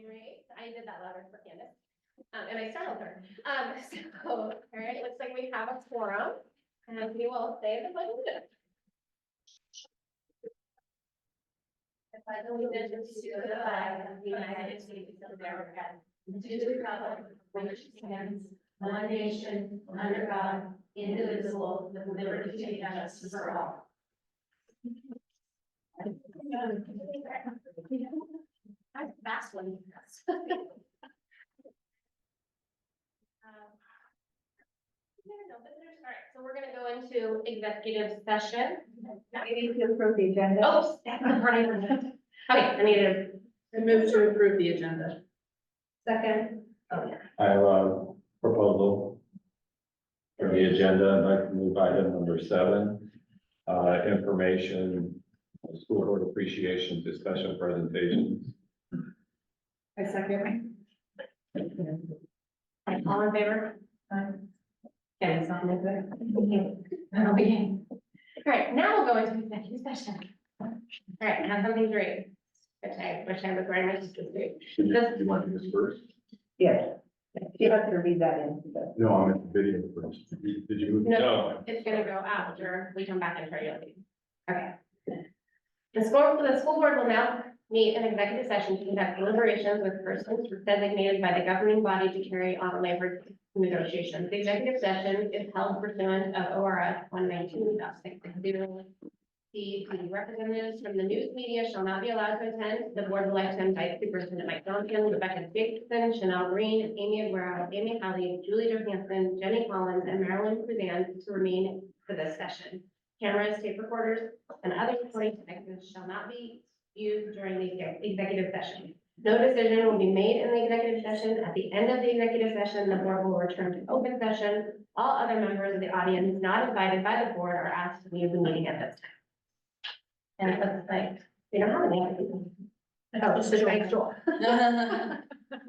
January 8th. I did that letter for Candace. And I startled her. So, all right, looks like we have a quorum, and we will say the pledge of allegiance. I pledge allegiance to the flag of the United States of America, and to the republic for which it stands, one nation, under God, indivisible, with liberty and justice for all. That's a fast one. No visitors. All right, so we're gonna go into executive session. We need to approve the agenda. Oh, that's the part I forgot. Okay, I need to. I move to approve the agenda. Second. Oh, yeah. I have a proposal for the agenda. I'd like to move item number 7, information, school board appreciation discussion presentations. I second. All in favor? Okay, it's not moving. Okay. All right, now we'll go into executive session. All right, I have something to read. Which I wish I was wearing my sister's suit. Do you want to do this first? Yes. You have to read that in. No, I'm at the video first. Did you? No, it's gonna go after we come back and turn you. Okay. The school board will now meet an executive session to conduct deliberations with persons designated by the governing body to carry on labor negotiations. The executive session is held pursuant of ORS 119.6. The representatives from the news media shall not be allowed to attend. The board will like to invite Superintendent Mike Johnson, Rebecca Dixon, Chanel Green, Amy Aguero, Amy Halley, Julie Johansson, Jenny Collins, and Marilyn Cruzan to remain for this session. Cameras, tape recorders, and other recording devices shall not be used during the executive session. No decision will be made in the executive session. At the end of the executive session, the board will return to open session. All other members of the audience not invited by the board are asked to leave the meeting at this time. And it looks like they don't have any. Oh, it's just next door.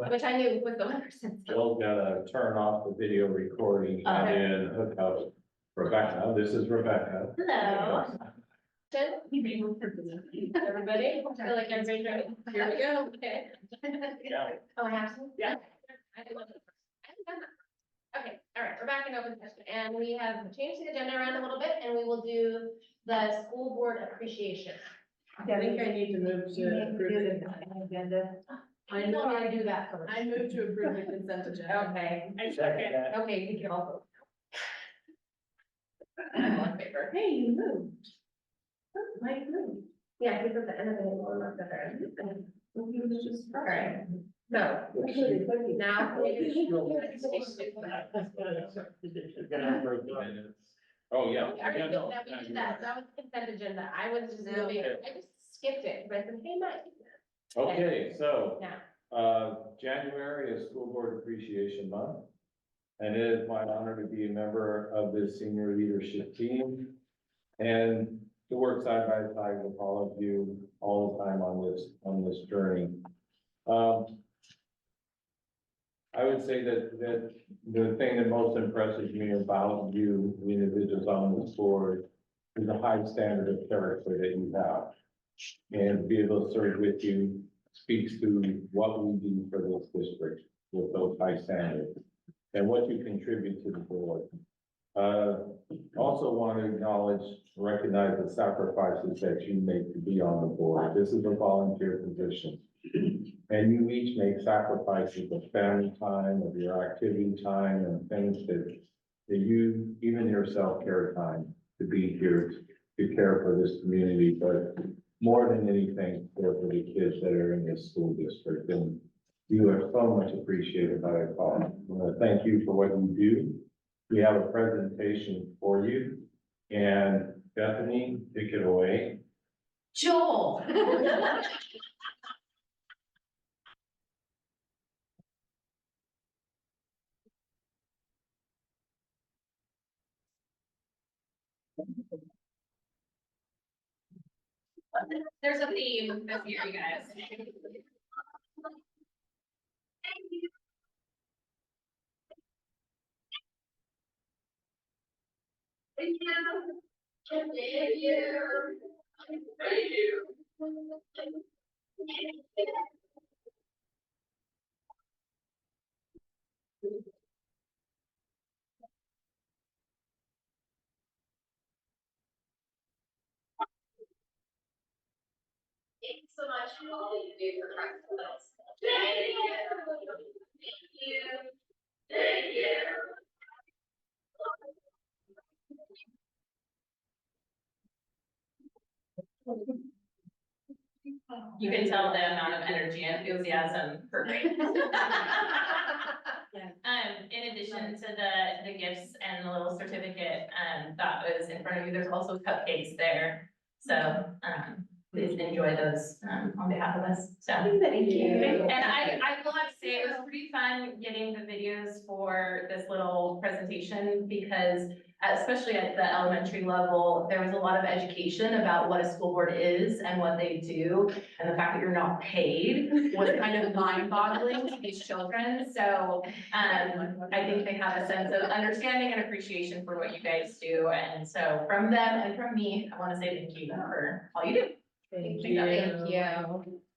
Which I knew was the 100%. Jill's gotta turn off the video recording and then hook up Rebecca. This is Rebecca. Hello. Everybody, I feel like everybody's ready. Here we go. Okay. Yeah. Oh, I have to? Yeah. I haven't done that. Okay, all right, we're back in open session, and we have changed the agenda around a little bit, and we will do the school board appreciation. I think I need to move to approve the agenda. I know how to do that first. I move to approve the consent agenda. Okay. I second that. Okay, you can all vote. All in favor? Hey, you moved. Mike moved. Yeah, he was the end of the one of the third. He was just. All right, so now. Oh, yeah. We already did that, we did that, that was consent agenda, I was just moving, I just skipped it, but I said, hey, Mike. Okay, so, Now, January is School Board Appreciation Month. And it is my honor to be a member of this senior leadership team and to work side by side with all of you all the time on this journey. I would say that the thing that most impresses me about you, the individuals on this board, is the high standard of character that you have. And to be able to serve with you speaks to what we do for this district with those high standards and what you contribute to the board. Also want to acknowledge, recognize the sacrifices that you make to be on the board. This is a volunteer position. And you each make sacrifices of family time, of your activity time, and things that you, even your self-care time, to be here to care for this community, but more than anything, care for the kids that are in this school district. And you are so much appreciated by us all. I want to thank you for what you do. We have a presentation for you, and Bethany, take it away. Joel. There's a theme this year, you guys. Thank you. Thank you. Thank you. Thank you so much for all that you do for Creswell. Thank you. Thank you. You can tell the amount of energy and enthusiasm for great. In addition to the gifts and the little certificate, that was in front of you, there's also cupcakes there. So, please enjoy those, on behalf of us, so. Thank you. And I will have to say, it was pretty fun getting the videos for this little presentation because especially at the elementary level, there was a lot of education about what a school board is and what they do. And the fact that you're not paid was kind of mind-boggling to these children. So I think they have a sense of understanding and appreciation for what you guys do. And so from them and from me, I want to say thank you for all you do. Thank Thank you.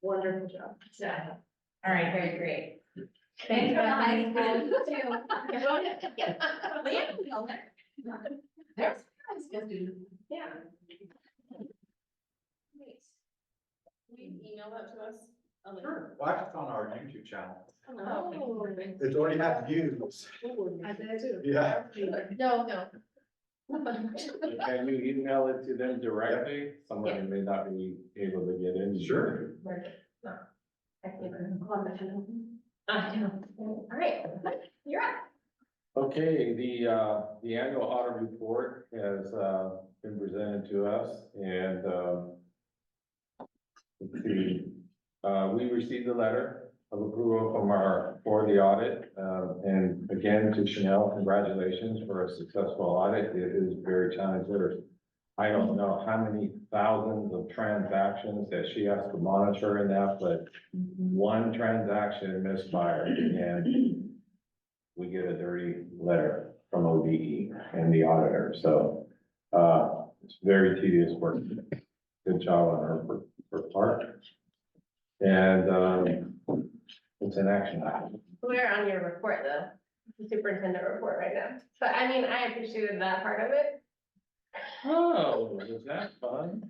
Wonderful job. So, all right. Very great. Thanks for the high school too. There's high school students. Yeah. Will you email that to us? Sure, well, it's on our YouTube channel. Oh. It's already had views. I did too. Yeah. No. Can you email it to them directly? Somebody may not be able to get in. Sure. All right, you're up. Okay, the annual audit report has, been presented to us and, let's see, we received a letter of approval for the audit. And again, to Chanel, congratulations for a successful audit. It is very challenging. There's, I don't know how many thousands of transactions that she has to monitor in that, but one transaction misfired and we get a dirty letter from ODE and the auditor. So, it's very tedious work. Good job on her part. And, it's an action item. We're on your report though, the superintendent report right now. But I mean, I appreciated that part of it. Oh, was that fun?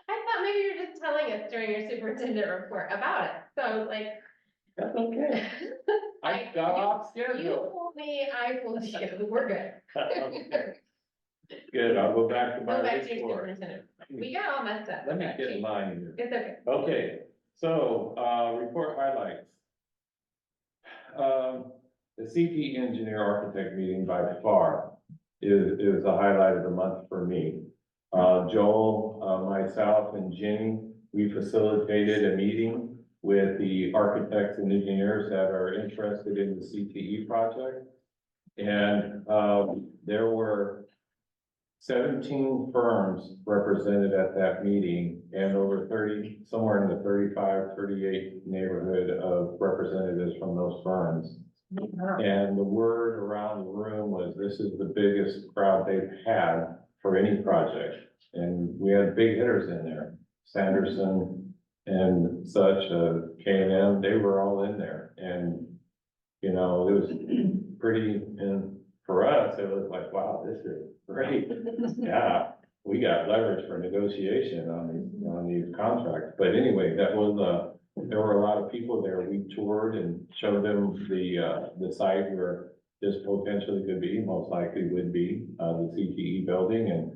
I thought maybe you were just telling us during your superintendent report about it. So I was like, That's okay. I got off you schedule. fooled me, I fooled you, we're good. Good, I'll go back to my Go back to your report. superintendent. We got all messed up. Let me get in line here. It's okay. Okay, so, report highlights. The CT engineer architect meeting by far is a highlight of the month for me. Joel, myself and Jenny, we facilitated a meeting with the architects and engineers that are interested in the CTE project. And, there were 17 firms represented at that meeting and over 30, somewhere in the 35, 38 neighborhood of representatives from those firms. And the word around the room was, this is the biggest crowd they've had for any project. And we had big hitters in there, Sanderson and such, K&M, they were all in there. And, you know, it was pretty, and for us, it was like, wow, this is great. Yeah, we got leverage for negotiation on these contracts. But anyway, that was, there were a lot of people there. We toured and showed them the site where this potentially could be, most likely would be, the CTE building, and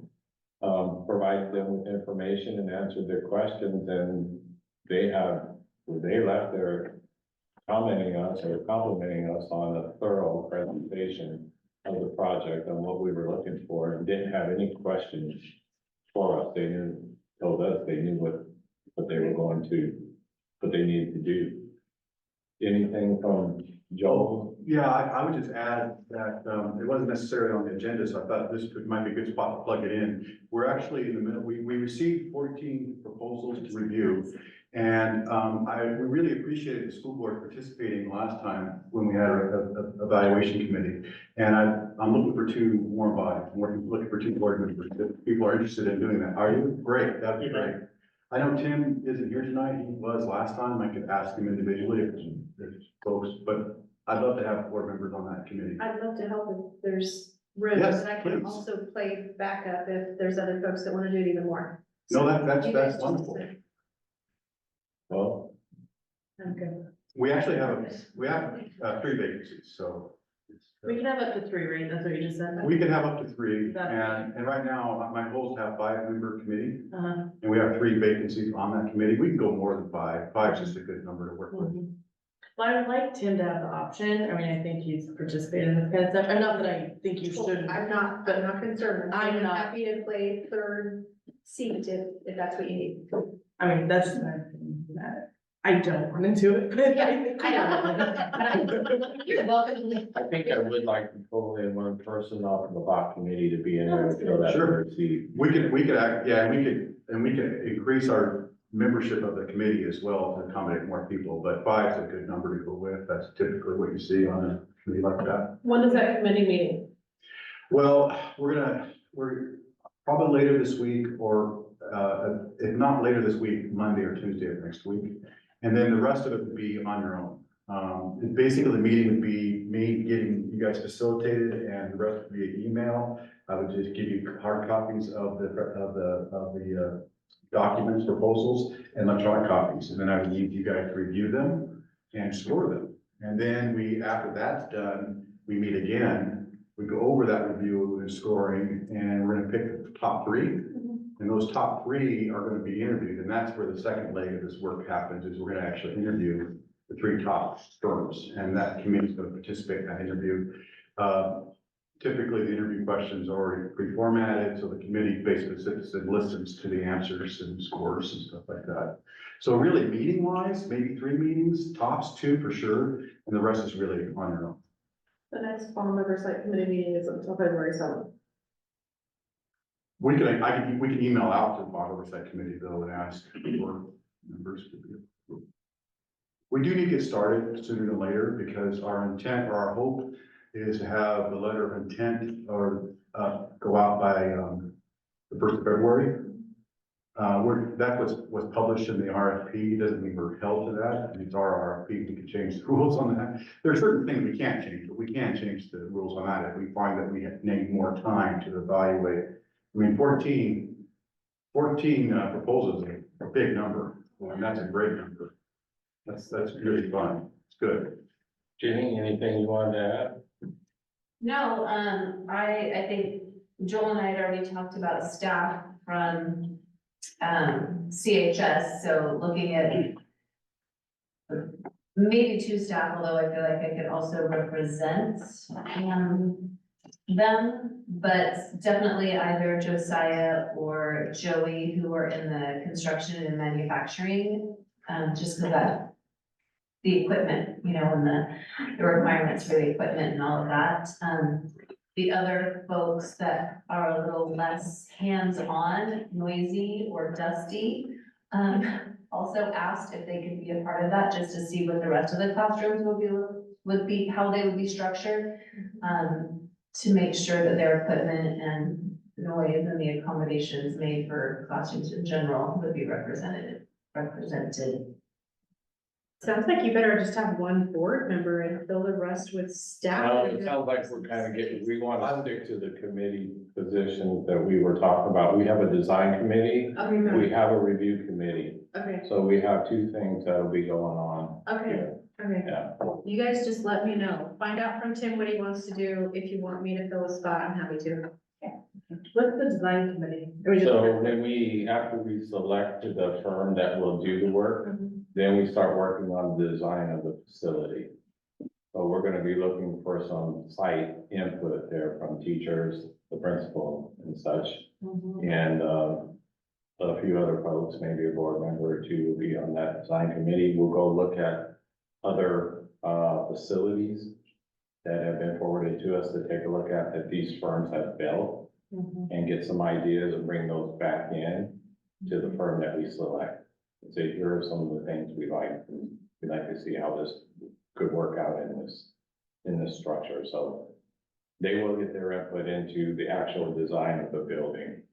provided them with information and answered their questions. And they left there commenting us or complimenting us on a thorough presentation of the project and what we were looking for, and didn't have any questions for us. They told us they knew what they were going to, what they needed to do. Anything from Joel? Yeah, I would just add that, it wasn't necessarily on the agenda, so I thought might be a good spot to plug it in. We're actually in the middle, we received 14 proposals to review. And, we really appreciated the school board participating last time when we had a evaluation committee. And I'm looking for 2 more bodies, looking for 2 board members. If people are interested in doing that, are you? Great, that'd be great. I know Tim isn't here tonight, he was last time, I could ask him individually if folks, but I'd love to have board members on that committee. I'd love to help if there's room, Yes, and I can please. also play backup if there's other folks that want to do it even more. No, So that's you guys just wonderful. decide. Okay. We actually have, three vacancies, so. We can have up to 3, right? That's what you just said. We can have up to three, That- and right now, my goal is to have 5-member committee, Uh-huh. and we have 3 vacancies on that committee. We can go more than 5. 5 is just a good number to work with. Well, I would like Tim to have the option. I mean, I think he's participated in this kind of stuff. And not that I think you should. I'm not concerned. I'm not. Happy to play third seat if that's what you need. I mean, that's just my opinion. I don't want to do it, but I think. You're welcome to. I think I would like to pull in one person off of the block committee to be in there and fill that Sure. third seat. We could act, yeah, we could increase our membership of the committee as well to accommodate more people, but 5 is a good number to go with. That's typically what you see on a committee like that. When is that committee meeting? Well, we're probably later this week, or, if not later this week, Monday or Tuesday of next week. And then the rest of it would be on your own. And basically, the meeting would be me getting you guys facilitated, and the rest would be an email. I would just give you hard copies of the documents, proposals, and electronic copies, and then I would need you guys to review them and score them. And then after that's done, we meet again, we go over that review and scoring, and we're gonna pick the top 3. And those top 3 are gonna be interviewed, and that's where the second leg of this work happens, is we're gonna actually interview the 3 top firms, and that committee's gonna participate in that interview. Typically, the interview questions are already pre-formatted, so the committee basically sits and listens to the answers and scores and stuff like that. So really, meeting-wise, maybe 3 meetings, tops 2 for sure, and the rest is really on your own. The next fall oversight committee meeting is until February 7th. We can email out to the Bog Oversight Committee though and ask for members to be approved. We do need to get started sooner than later, because our intent or our hope is to have the letter of intent or go out by the 1st of February. That was published in the RFP, doesn't mean we're held to that. I mean, it's our RFP, we can change the rules on that. There are certain things we can't change, but we can change the rules on that if we find that we need more time to evaluate. I mean, 14 proposals is a big number, and that's a great number. That's really fun. It's good. Jenny, anything you wanted to add? No, I think Joel and I had already talked about staff from, CHS, so looking at maybe 2 staff, although I feel like I could also represent, them, but definitely either Josiah or Joey, who are in the construction and manufacturing, just because that the equipment, and the requirements for the equipment and all of that. The other folks that are a little less hands-on, noisy or dusty, also asked if they could be a part of that, just to see what the rest of the classrooms would be, how they would be structured. To make sure that their equipment and noise and the accommodations made for classrooms in general would be represented. Sounds like you better just have 1 board member and fill the rest with staff. No, it sounds like we're kind of we want to stick to the committee positions that we were talking about. We have a design committee, Okay, we have a review committee. okay, So we have 2 things that'll be going on. okay. Yeah. You guys just let me know. Find out from Tim what he wants to do. If you want me to fill a spot, I'm happy to. What's the design committee? So after we select the firm that will do the work, then we start working on the design of the facility. So we're gonna be looking for some site input there from teachers, the principal and such. And, a few other folks, maybe a board member or 2 will be on that design committee. We'll go look at other, facilities that have been forwarded to us to take a look at that these firms have built and get some ideas and bring those back in to the firm that we select. And say, here are some of the things we like, and we'd like to see how this could work out in this structure. So they will get their input into the actual design of the building,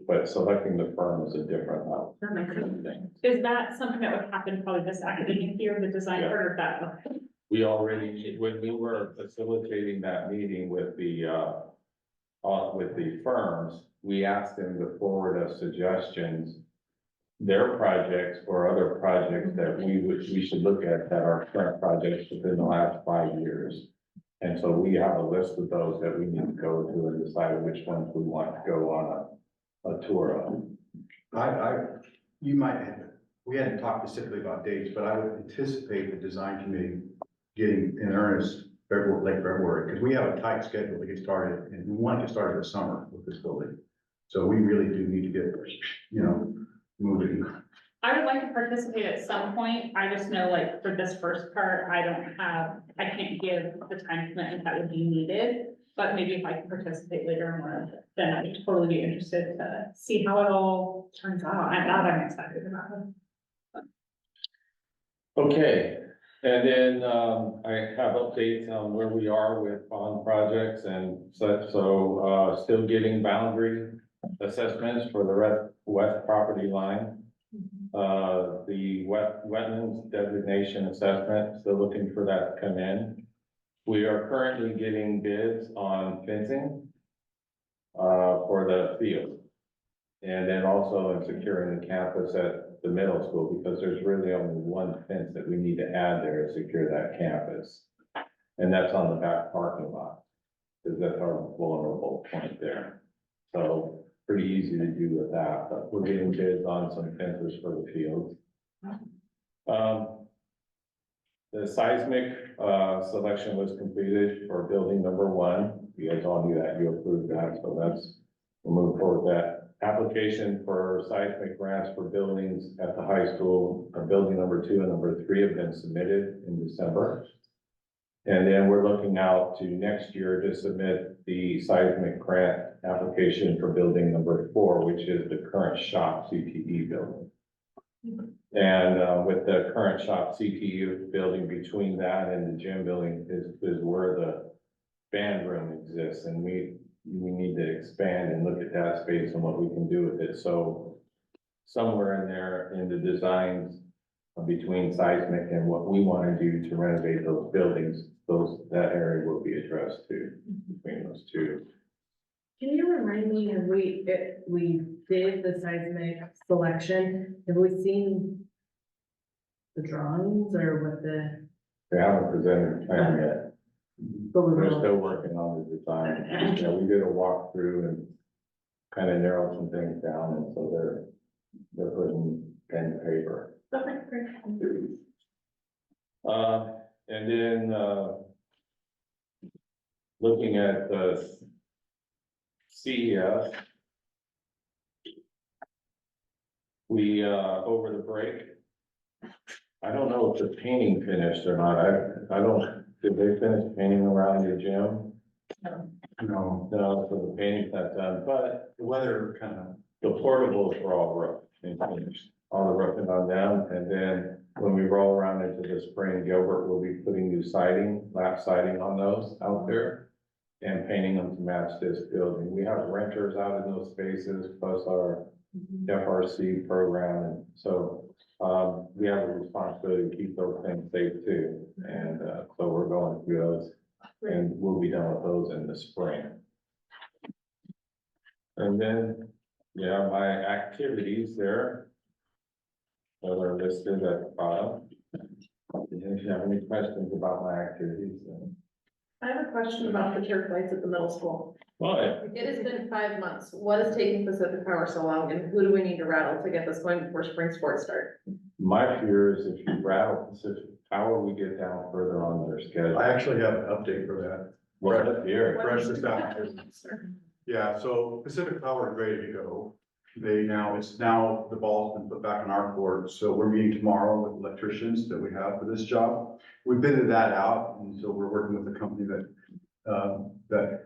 but selecting the firm is a different level. That makes sense. thing. Is that something that would happen probably this academic year, the design Yeah. part of that? We already, when we were facilitating that meeting with the firms, we asked them to forward us suggestions their projects or other projects that we should look at that are current projects within the last 5 years. And so we have a list of those that we need to go to and decide which ones we want to go on a tour of. You might, we hadn't talked specifically about dates, but I would anticipate the design committee getting in earnest late February, because we have a tight schedule to get started, and we want to get started this summer with this building. So we really do need to get, moving. I would like to participate at some point. I just know like for this first part, I can't give the time commitment that would be needed. But maybe if I can participate later on, then I'd totally be interested to see how it all turns out. I'm excited about it. Okay, and then, I have updates on where we are with bond projects and such, so, still getting boundary assessments for the west property line. The wetlands designation assessment, still looking for that to come in. We are currently getting bids on fencing, for the field. And then also in securing the campus at the middle school, because there's really only one fence that we need to add there to secure that campus. And that's on the back parking lot, because that's our vulnerable point there. So pretty easy to do with that, but we're getting bids on some fences for the field. The seismic, selection was completed for building number 1. You guys all knew that, you approved that, so we'll move forward with that. Application for seismic grants for buildings at the high school, building number 2 and number 3 have been submitted in December. And then we're looking out to next year to submit the seismic grant application for building number 4, which is the current shop CTE building. And with the current shop CTE building, between that and the gym building is where the band room exists, and we need to expand and look at that space and what we can do with it. So somewhere in there in the designs between seismic and what we want to do to renovate those buildings, that area will be addressed too, between those two. Can you remind me, have we did the seismic selection, have we seen the drawings or what They haven't presented a plan yet. but we We're will? still working on the design. Yeah, we did a walkthrough and kind of narrowed some things down, and so they're putting pen to paper. Okay, great. And then, looking at the CES, we, over the break, I don't know if the painting finished or not. Did they finish painting around your gym? No, No, so the painting's not done, but the weather kind of, the portables were all rough and finished, all the roofing on them. And then when we roll around into the spring, Gilbert will be putting new siding, lap siding on those out there and painting them to match this building. We have renters out in those spaces, plus our FRC program. And so, we have a responsibility to keep those things safe too. And, so we're going through those and we'll be done with those in the spring. And then, yeah, my activities there that are listed at the bottom. If you have any questions about my activities, then. I have a question about the turf lights at the middle school. Well, It has been 5 months. What is taking Pacific Power so long, and who do we need to rattle to get this going before spring sports start? my fear is if you rattle Pacific Power, we get down further on their schedule. I actually have an update for that. Well, here, Fresh this afternoon. Yeah, so Pacific Power is ready to go. It's now the ball's been put back in our court, so we're meeting tomorrow with electricians that we have for this job. We bidded that out, and so we're working with a company that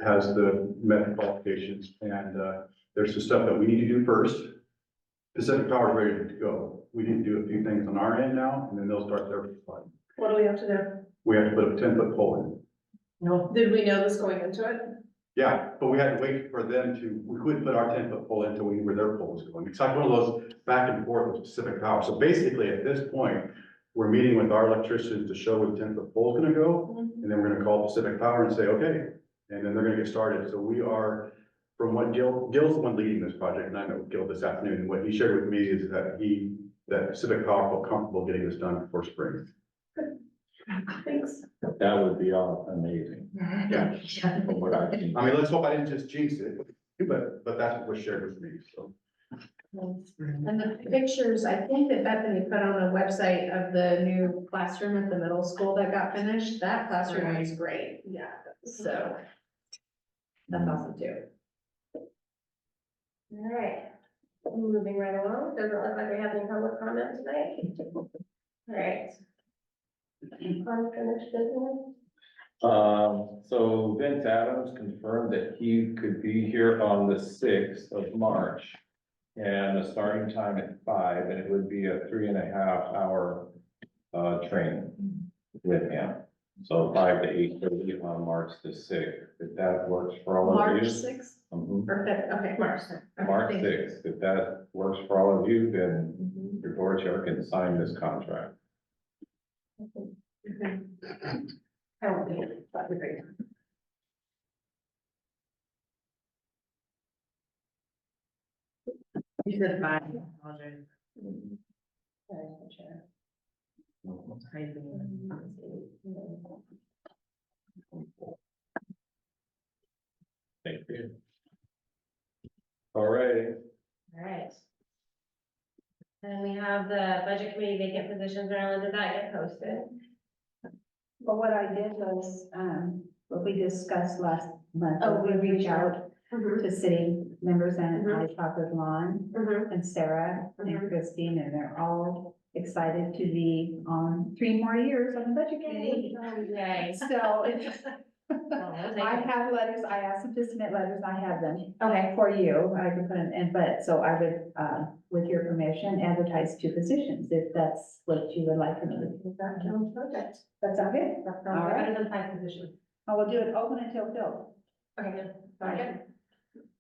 has the met qualifications, and there's some stuff that we need to do first. Pacific Power is ready to go. We need to do a few things on our end now, and then they'll start their supply. What do we have to do? We have to put a 10-foot pole in. No. Did we know this going into it? Yeah, but we had to wait for them we couldn't put our 10-foot pole until we knew where their pole was going. It's like one of those back and forth with Pacific Power. So basically, at this point, we're meeting with our electricians to show where the 10-foot pole is gonna go. And then we're gonna call Pacific Power and say, okay, and then they're gonna get started. So we are from what Gil's the one leading this project, and I met with Gil this afternoon, and what he shared with me is that Civic Power felt comfortable getting this done before spring. Thanks. That would be all amazing. Yeah. From what I've seen. I mean, let's hope I didn't just jinx it, but that's what was shared with me, so. And the pictures, I think that Bethany put on the website of the new classroom at the middle school that got finished, that classroom is great, yeah, so. That's awesome too. All right, moving right along, doesn't look like we have any public comment tonight. All right. Unfinished business. So Vince Adams confirmed that he could be here on the 6th of March. And the starting time at 5, and it would be a 3.5 hour training with him. So 5 to 8:30 on March the 6th, if that works for all of March you. 6th, Mhm. or 5th, okay, March 6th. Okay, March thank you. 6th, if that works for all of you, then your board chair can sign this contract. I won't be here, that'd be great. You said bye. Apologize. Thank you. All right, All right. And we have the budget committee vacant positions, Marilyn, did that get posted? But what I did was, what we discussed last month, Oh, we reached out Mm-hmm. to city members and I talked with Lon Mm-hmm. and Sarah and Mhm. Christine, and they're all excited to be on 3 more years on the budget committee. Yay. So it's, Oh, I have letters, I asked them to submit letters, I have them Okay, for you, I can put them in, but, so I would, with your permission, advertise 2 positions, if that's what you would like for me to do. that sounds perfect. That's all good? That All sounds right. better than 5 positions. I will do it open until filled. Okay, good. Sounds good.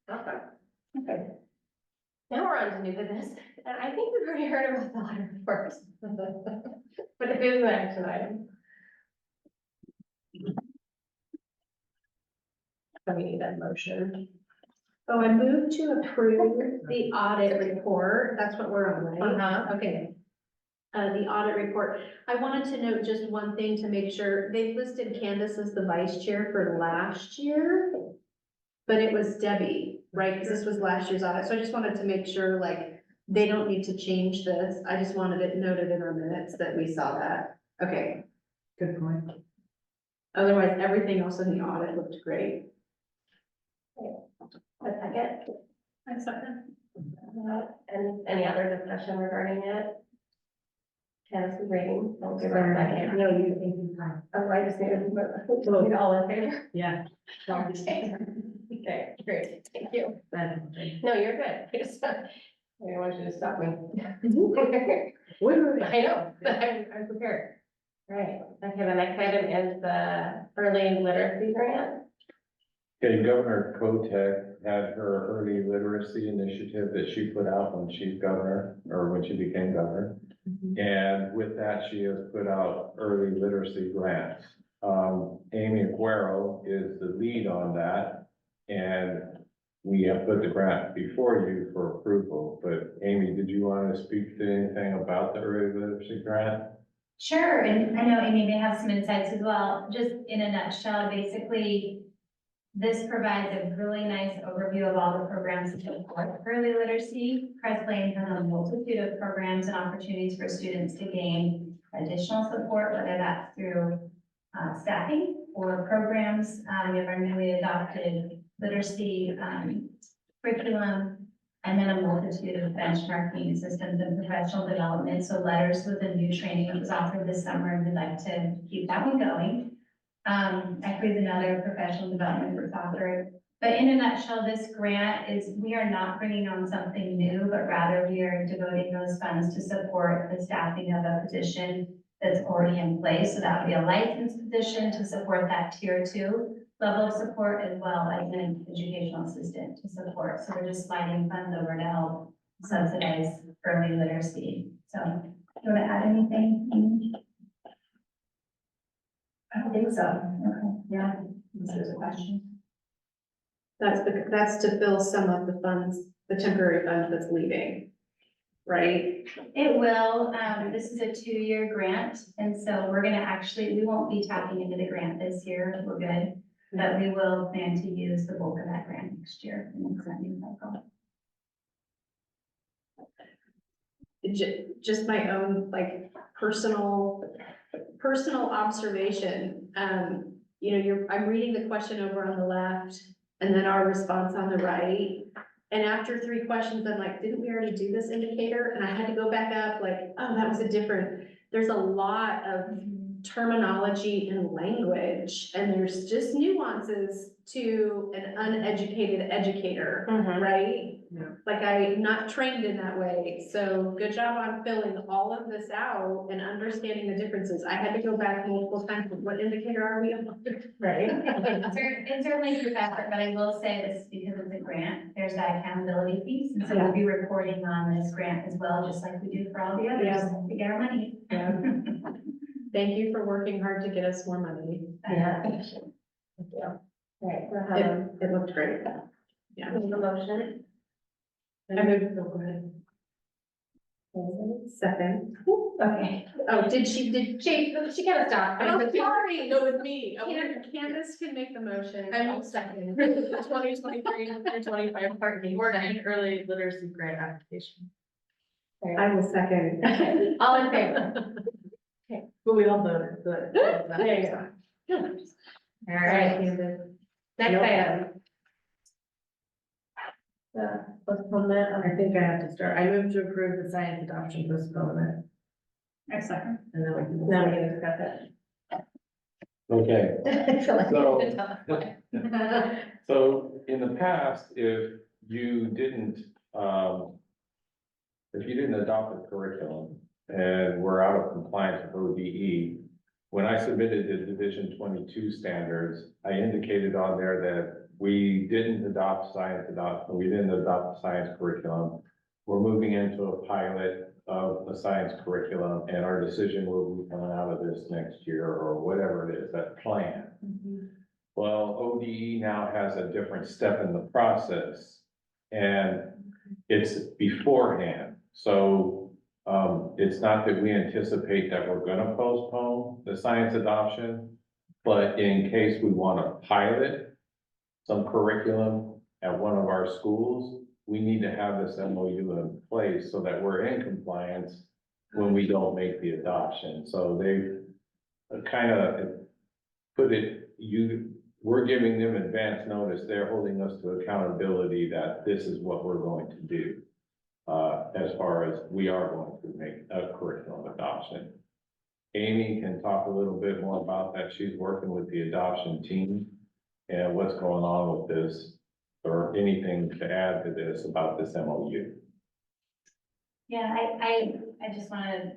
Okay. Okay. Now we're on to new business, and I think we've already heard about the audit report. But it is an action item. So we need a motion. So I move to approve the audit report, that's what we're on, right? Uh-huh. Okay. The audit report, I wanted to note just one thing to make sure, they've listed Candace as the vice chair for last year. But it was Debbie, right, because this was last year's audit, so I just wanted to make sure, like, they don't need to change this, I just wanted it noted in our minutes that we saw that. Okay, Good point. otherwise, everything else in the audit looked great. A second. I second. And any other discussion regarding it? Candace is reading. I'll give her a second. No, you think you can. Oh, I just need to, all in favor? Yeah. Okay, great, thank you. That's- No, you're good. I just, I don't want you to stop me. Wait. I know, but I'm prepared. Right, okay, the next item is the early literacy grant. okay, Governor Kotek had her early literacy initiative that she put out when she's governor, or when she became governor. And with that, she has put out early literacy grants. Amy Aguero is the lead on that. And we have put the grant before you for approval, but Amy, did you want to speak to anything about the early literacy grant? Sure, and I know Amy may have some insights as well. Just in a nutshell, basically, this provides a really nice overview of all the programs that support early literacy. Creswell has a multitude of programs and opportunities for students to gain additional support, whether that's through staffing or programs. We have our newly adopted literacy curriculum, and then a multitude of benchmarking systems and professional development. So letters with a new training that was offered this summer, and we'd like to keep that one going. Equity is another professional development group offered. But in a nutshell, this grant is, we are not bringing on something new, but rather we are devoting those funds to support the staffing of a position that's already in place. So that would be a licensed position to support that tier 2 level of support, as well as an educational assistant to support. So we're just sliding funds over to help subsidize early literacy. So, do you want to add anything? I don't think so. Okay, yeah, this is a question. That's to fill some of the funds, the temporary funds that's leaving, right? It will, this is a 2-year grant, and so we're gonna actually, we won't be tapping into the grant this year, we're good. But we will plan to use the bulk of that grant next year in the funding cycle. Just my own, like, personal observation. You know, I'm reading the question over on the left and then our response on the right. And after 3 questions, I'm like, didn't we already do this indicator? And I had to go back up, like, oh, that was there's a lot of terminology and language, and there's just nuances to an uneducated educator, right? Yeah. Like, I'm not trained in that way, so good job on filling all of this out and understanding the differences. I had to go back multiple times, what indicator are we on? Right? It's certainly through effort, but I will say this because of the grant, there's that accountability piece, and so we'll be reporting on this grant as well, just like we do for all the others, to get our money. Yeah. Thank you for working hard to get us more money. Yeah. Right, we'll have It looked great. a motion. I moved, go ahead. Second. Okay. Oh, did she Gotta stop. Oh, sorry, no, with me. Candace can make the motion. I will second. 2023-2025 partner working early literacy grant application. I will second. All in favor? But we all voted, but. There you go. All right, next item. Postponement, I think I have to start. I move to approve the science adoption postponement. Next second. And then we can. Now we can discuss it. Okay, I feel like So- we have to tell us. so in the past, if you didn't adopt a curriculum and were out of compliance with ODE, when I submitted the Division 22 standards, I indicated on there that we didn't adopt the science curriculum. We're moving into a pilot of a science curriculum, and our decision will be coming out of this next year or whatever it is, that plan. Well, ODE now has a different step in the process, and it's beforehand. So it's not that we anticipate that we're gonna postpone the science adoption, but in case we want to pilot some curriculum at one of our schools, we need to have this MOU in place so that we're in compliance when we don't make the adoption. So they've kind of put it, we're giving them advance notice. They're holding us to accountability that this is what we're going to do. As far as we are going to make a curriculum adoption. Amy can talk a little bit more about that. She's working with the adoption team and what's going on with this, or anything to add to this about this MOU. Yeah, I just want to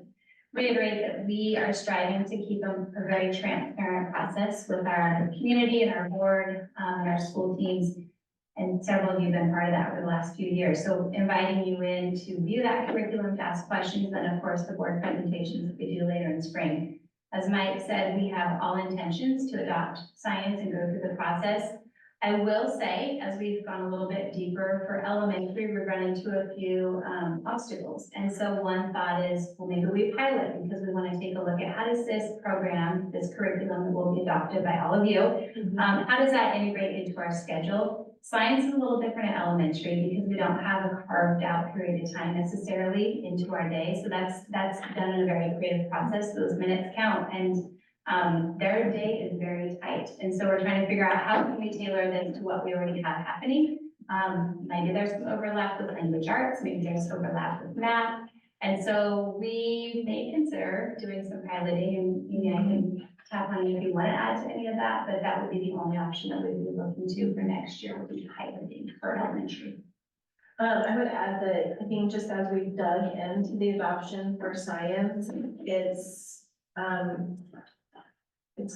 reiterate that we are striving to keep a very transparent process with our community and our board, and our school teams. And several of you have been part of that over the last few years. So inviting you in to view that curriculum, to ask questions, and of course, the board presentations that we do later in spring. As Mike said, we have all intentions to adopt science and go through the process. I will say, as we've gone a little bit deeper for elementary, we've run into a few obstacles. And so one thought is, well, maybe we pilot, because we want to take a look at how does this program, this curriculum that will be adopted by all of you, how does that integrate into our schedule? Science is a little different at elementary because we don't have a carved out period of time necessarily into our day. So that's done in a very creative process. Those minutes count, and their day is very tight. And so we're trying to figure out how can we tailor this to what we already have happening. Maybe there's some overlap with language arts, maybe there's overlap with math. And so we may consider doing some piloting, and I can tap on you if you want to add to any of that, but that would be the only option that we'd be looking to for next year, would be piloting for elementary. I would add that I think just as we've dug into the adoption for science, it's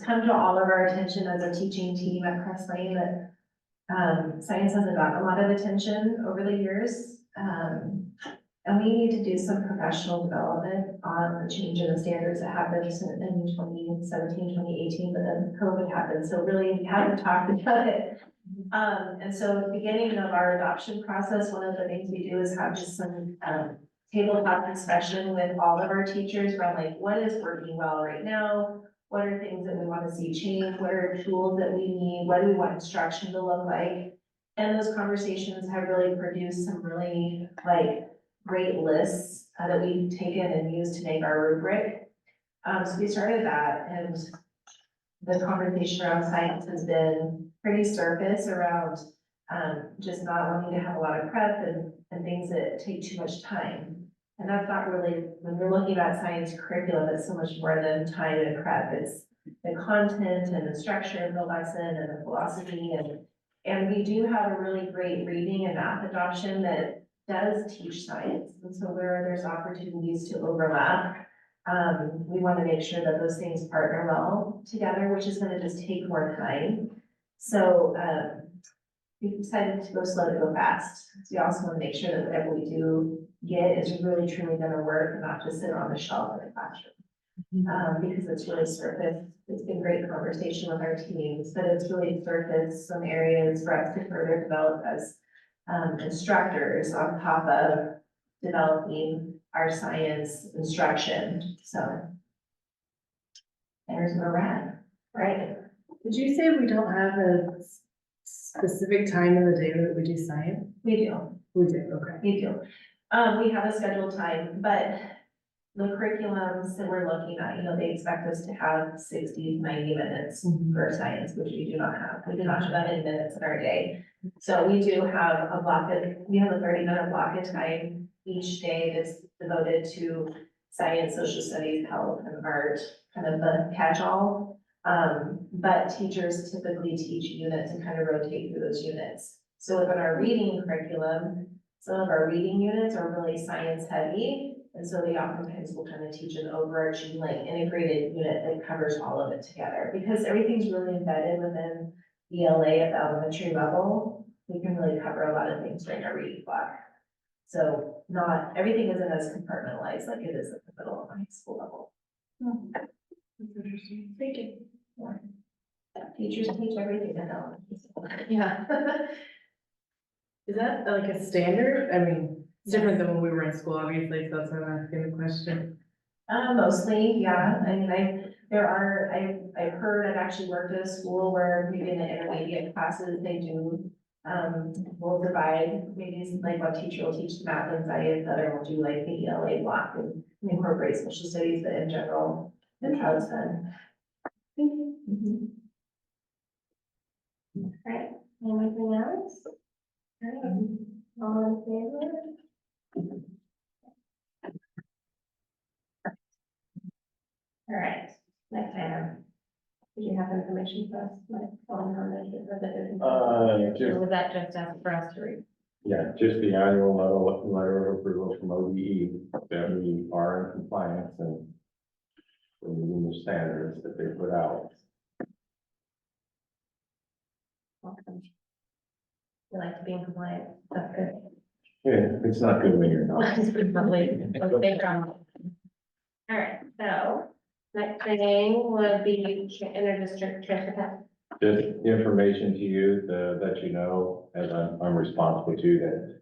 come to all of our attention as a teaching team at Creswell that science has gotten a lot of attention over the years. And we need to do some professional development on the change in the standards that happened in 2017, 2018, but then COVID happened. So really, we haven't talked about it And so at the beginning of our adoption process, one of the things we do is have just some, tabletop discussion with all of our teachers around like, what is working well right now? What are things that we want to see change? What are tools that we need? What do we want instruction to look like? And those conversations have really produced some really like great lists that we've taken and used to make our rubric. So we started that, and the conversation around science has been pretty surface around just not wanting to have a lot of prep and things that take too much time. And that's not really, when we're looking at science curriculum, it's so much more than time and prep. It's the content and the structure of the lesson and the philosophy. And we do have a really great reading and math adoption that does teach science. And so where there's opportunities to overlap, we want to make sure that those things partner well together, which is going to just take more time. So we decided to go slow to go fast. So we also want to make sure that whatever we do get is really truly going to work and not just sit on the shelf in the classroom. Because it's really surfaced. It's been great conversation with our teams, but it's really surfaced some areas for us to further develop as instructors on top of developing our science instruction. So there's where we're at, right? Did you say we don't have a specific time in the day that we do science? We do. We do, okay. We do. We have a scheduled time, but the curriculums that we're looking at, you know, they expect us to have 60 to 90 minutes for science, which we do not have. We do not have that many minutes in our day. So we do have a block of, we have a 30-minute block of time each day that's devoted to science, social studies, health, and art, kind of the catch-all. But teachers typically teach units and kind of rotate through those units. So within our reading curriculum, some of our reading units are really science heavy. And so they oftentimes will kind of teach an overarching, like integrated unit that covers all of it together. Because everything's really embedded within ELA at the elementary level, we can really cover a lot of things during our reading block. So not, everything isn't as compartmentalized like it is at the middle of high school level. That's interesting. Thank you. Teachers teach everything at elementary school. Yeah. Is that like a standard? I mean, it's different than when we were in school, obviously, so that's why I'm asking the question. Mostly, yeah. I mean, I've heard, I've actually worked at a school where maybe in the intermediate classes, they do, will divide, maybe like one teacher will teach math and science, the other will do like the ELA block and incorporate social studies, but in general, the child's done. All right, anything else? All right, all in favor? All right, next item. Did you have information for us, like, on this, or Just, was that just for us to read? yeah, just the annual letter of approval from ODE that we are in compliance and we're meeting the standards that they put out. Awesome. We like to be in compliance, that's good. Yeah, it's not good when you're not. All right, so next thing would be interdistrict transportation. Just information to you, to let you know, as I'm responsible to, that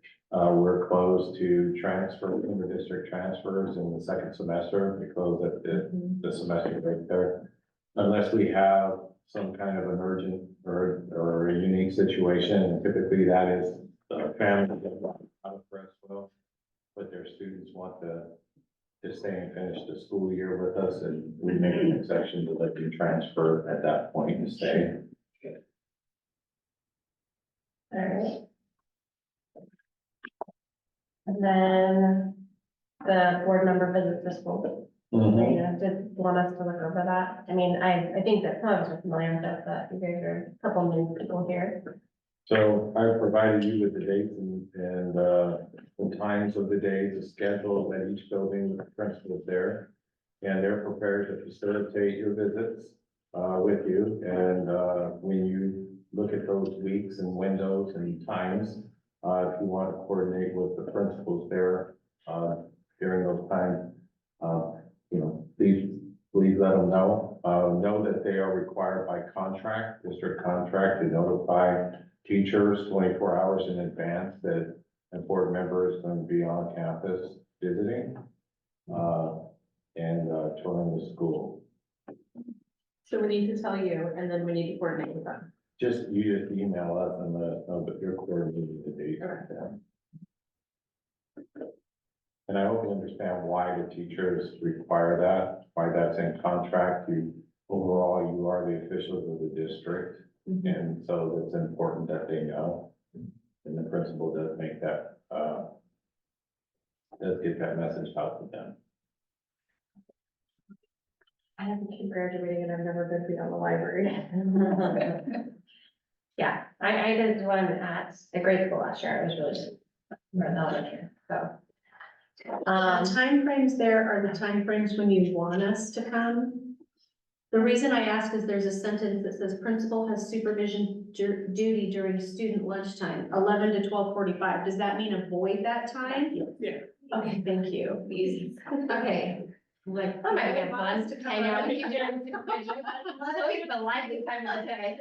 we're closed to transfer, inter-district transfers in the second semester. We close at the semester break there. Unless we have some kind of an urgent or a unique situation, and typically that is the family that out of Creswell, but their students want to stay and finish the school year with us, and we make an exception to let them transfer at that point and stay. All right. And then the board member visits the school. Yeah, did want us to look over that. I mean, I think that some of us are familiar with that, but you guys are a couple new people here. So I provided you with the dates and the times of the days, the schedule at each building, the principal is there. And they're prepared to facilitate your visits with you. And when you look at those weeks and windows and times, if you want to coordinate with the principals there during those times, you know, please let them know. Know that they are required by contract, district contract, to notify teachers 24 hours in advance that a board member is going to be on campus visiting, and touring the school. So we need to tell you, and then we need to coordinate with them. You just email us and let us know that you're coordinating the date with them. And I hope you understand why the teachers require that, why that's in contract. Overall, you are the officials of the district. And so it's important that they know. And the principal does make that, does get that message out to them. I haven't been graduating and I've never been beyond the library. Yeah, I did one at the grade school last year. It was really good. Elementary, so. Timeframes there are the timeframes when you want us to come. The reason I ask is there's a sentence that says principal has supervision duty during student lunchtime, 11 to 12:45. Does that mean avoid that time? Yeah. Okay, thank you. Easy. Okay. Like, that might be fun to hang out with you during supervision. So even a lively time of the day.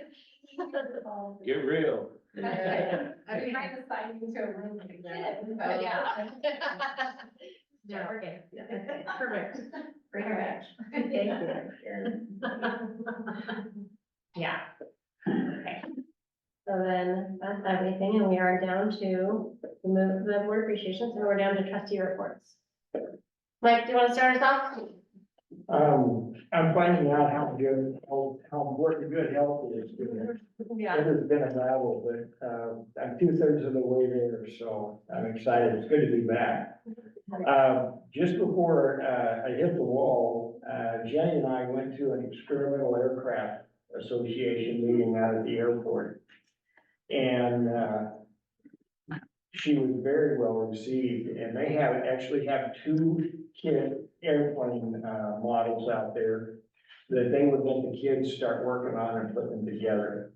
Get real. I'd be trying to sign you to a room like that, but yeah. Yeah, we're good. Okay, perfect. Bring her back. Thank you. Yeah. Okay. So then that's everything, and we are down to the board appreciation, so we're down to trustee reports. Mike, do you want to start us off? I'm finding out how good health is. Yeah. It has been a battle, but, I'm 2/3 of the way there, so I'm excited. It's good to be back. Just before, I hit the wall, Jenny and I went to an experimental aircraft association meeting out at the airport. And, she was very well received, and they actually have 2 airplane models out there that they would let the kids start working on and put them together.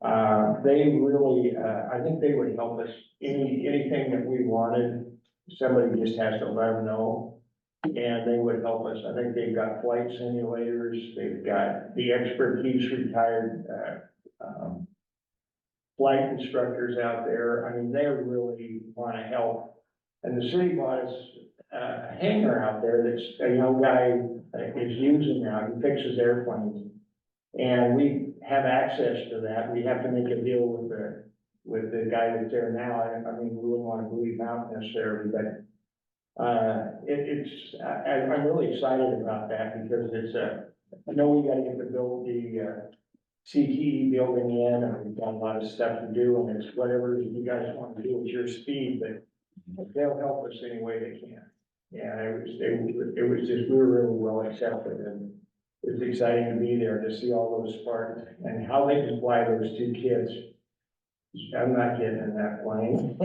They really, I think they would help us, anything that we wanted, somebody just has to let them know, and they would help us. I think they've got flight simulators, they've got the expertise retired, flight instructors out there. I mean, they really want to help. And the city bought us a hangar out there that's a young guy is using now. He fixes airplanes. And we have access to that. We have to make a deal with the guy that's there now. I mean, we wouldn't want to leave out necessarily, but I'm really excited about that because I know we got to get the CTE building in, and we've got a lot of stuff to do, and it's whatever you guys want to do at your speed, but they'll help us any way they can. Yeah, it was just, we were really well accepted, and it's exciting to be there to see all those Spartans and how they can fly those 2 kids. I'm not getting in that plane.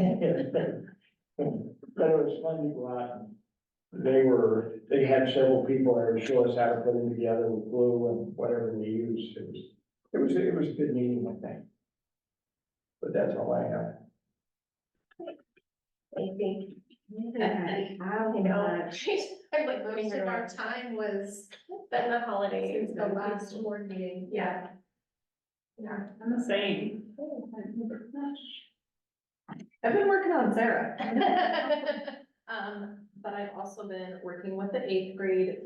But it was fun to go out, and they had several people there to show us how to put them together with glue and whatever they used. It was a good meeting, I think. But that's all I have. I think. How much I'm like voting most of for our time was Then the holidays. since the last board meeting? Yeah. Yeah. I'm the same. I've been working on Sarah. But I've also been working with the 8th grade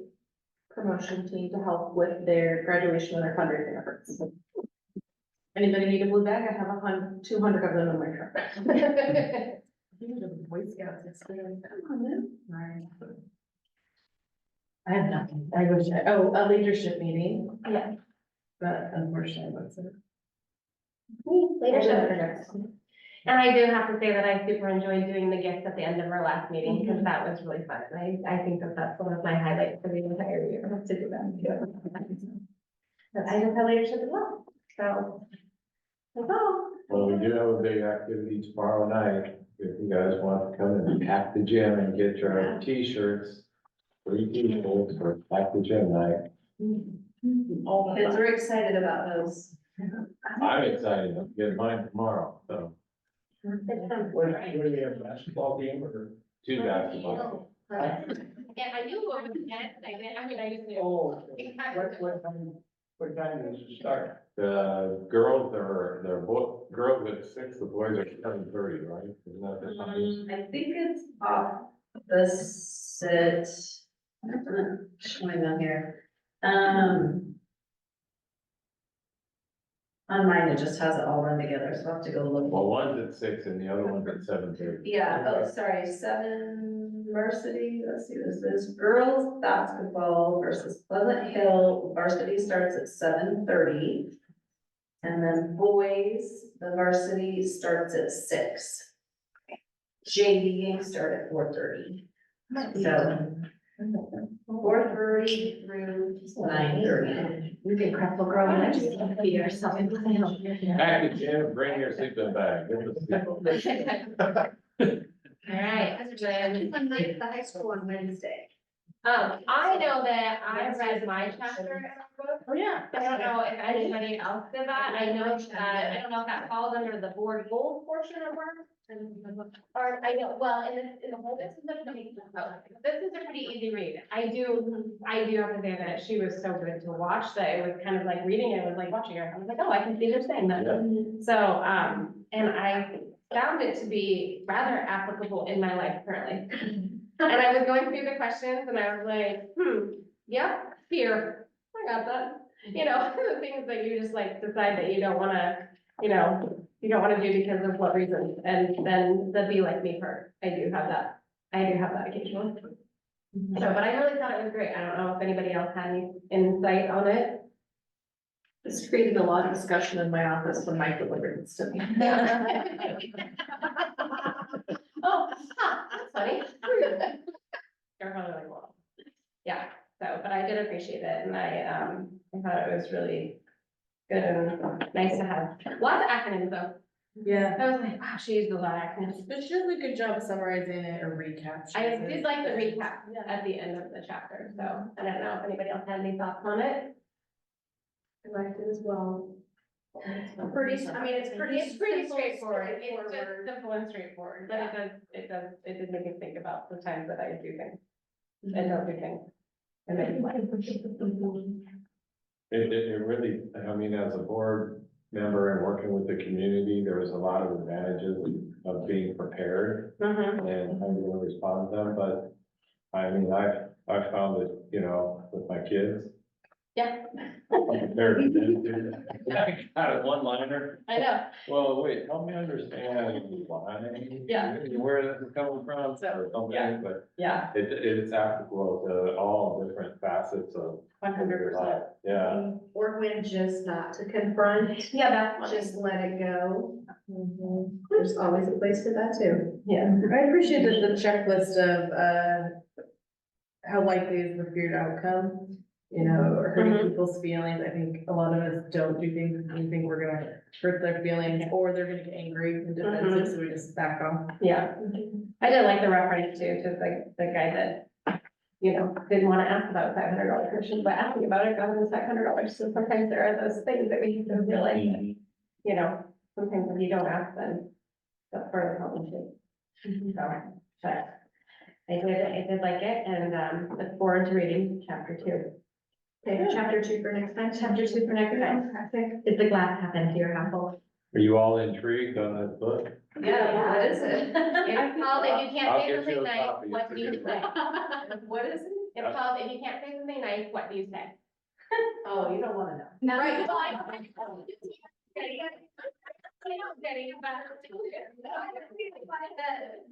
promotion team to help with their graduation and their fundraising efforts. Anybody need a blue bag? I have 200 of them in my truck. Boy Scouts experience. Come on, man. Right. I have nothing. I wish, a leadership meeting. Yeah. But unfortunately, that's it. Leadership. And I do have to say that I super enjoyed doing the gifts at the end of our last meeting, because that was really fun. And I think that that's one of my highlights for the entire year, to do that. But I just had leadership as well, so. That's all. Well, we do have a big activity tomorrow night. If you guys want to come and pack the gym and get your T-shirts, 3 people for pack the gym night. Kids are excited about those. I'm excited to get mine tomorrow, so It's fun. What do we have, a basketball game or? 2 basketball. Yeah, I knew what was next, I just knew. Oh, what time? What time does it start? The girls at 6, the boys are 7:30, right? Isn't that the time? I think it's off the sit. Showing on here. On mine, it just has it all run together, so I'll have to go look. Well, one's at 6 and the other one's at 7:30. Yeah, oh, sorry, 7 varsity, let's see, this is girls basketball versus Pleasant Hill, varsity starts at 7:30. And then boys, the varsity starts at 6. JV games start at 4:30. So 4:30 through 9:30. We can Creswell girl and just be yourself. Back to Jim, bring your sleeping bag. Get the sleep. All right, The high school on Wednesday. I know that I read my chapter in our book. Oh, yeah. I don't know if anybody else did that. I know that, I don't know if that falls under the board goals portion of work. Or I know, well, in the whole, this is a pretty easy read. I do have to say that she was so good to watch that it was kind of like reading it, was like watching her. I was like, oh, I can see they're saying that. So, and I found it to be rather applicable in my life currently. And I was going through the questions and I was like, yep, fear, I got that. You know, the things that you just like decide that you don't wanna, you don't wanna do because of what reason, and then the be like me part, I do have that occasionally. So, but I really thought it was great, I don't know if anybody else had any insight on it. This created a lot of discussion in my office when Mike delivered this to me. Oh, that's funny. You're probably like, well, yeah, so, but I did appreciate it, and I thought it was really good and nice to have, lots of acronyms though. Yeah, I was like, wow, she used a lot of acronyms. but she does a good job of summarizing it or recapturing. I did like the recap at the end of the chapter, so I don't know if anybody else had any thoughts on it. I liked it as well. It's pretty straightforward, it's just simple and straightforward, but it did make me think about the times that I do things and don't do things. And then like. It really, I mean, as a board member and working with the community, there was a lot of advantages of being prepared and how you respond to them, but I mean, I found it, with my kids. Yeah. Compared to them, I got a one-liner. I know. Well, wait, help me understand why. Yeah. Where this is coming from or something, but Yeah, it's applicable to all different facets of 100%. life. Yeah. Or when just not to confront, Yeah, that's funny. just let it go. There's always a place for that too. Yeah. I appreciated the checklist of, how likely is the feared outcome, or hurting people's feelings. I think a lot of us don't do things because we think we're gonna hurt their feelings, or they're gonna get angry and defensive, so we just back off. Yeah, I did like the reference too, to the guy that, didn't want to ask about $500 question, but asking about it got him $500. So sometimes there are those things that we have to realize that, sometimes if you don't ask, then that's part of the problem too. So, but I did like it, and look forward to reading chapter 2. Okay, chapter 2 for next time. Chapter 2 for next time. Is the glass half empty or half full? Are you all intrigued on this book? Yeah, what is it? It's called If You Can't I'll Say get Something you a Nice, copy. What Do You Say? What is it? It's called If You Can't Say Something Nice, What Do You Say? Oh, you don't wanna know. Right. Well, I don't think so. I know, Betty, but.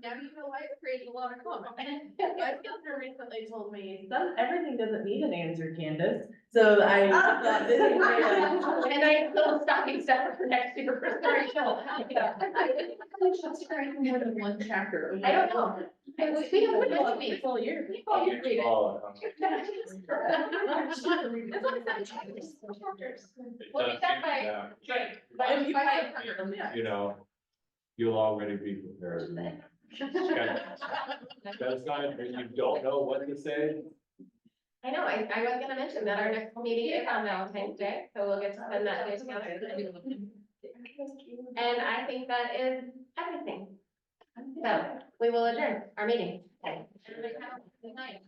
Now you know why it created a lot of comment. My sister recently told me, everything doesn't need an answer, Candace. So I thought this is my, And I still stocking stuffer for next year for story show. more than one chapter. I don't know. I was thinking of it. Full year. People you read it. Oh, It's only 7 chapters. Well, it's done by, yeah. right, If you by. find it, yeah. You'll already be prepared. That's not, if you don't know what to say. I know, I was gonna mention that our next meeting is on Valentine's Day, so we'll get to spend that day together. And I think that is everything. So we will adjourn our meeting. Everybody have a good night.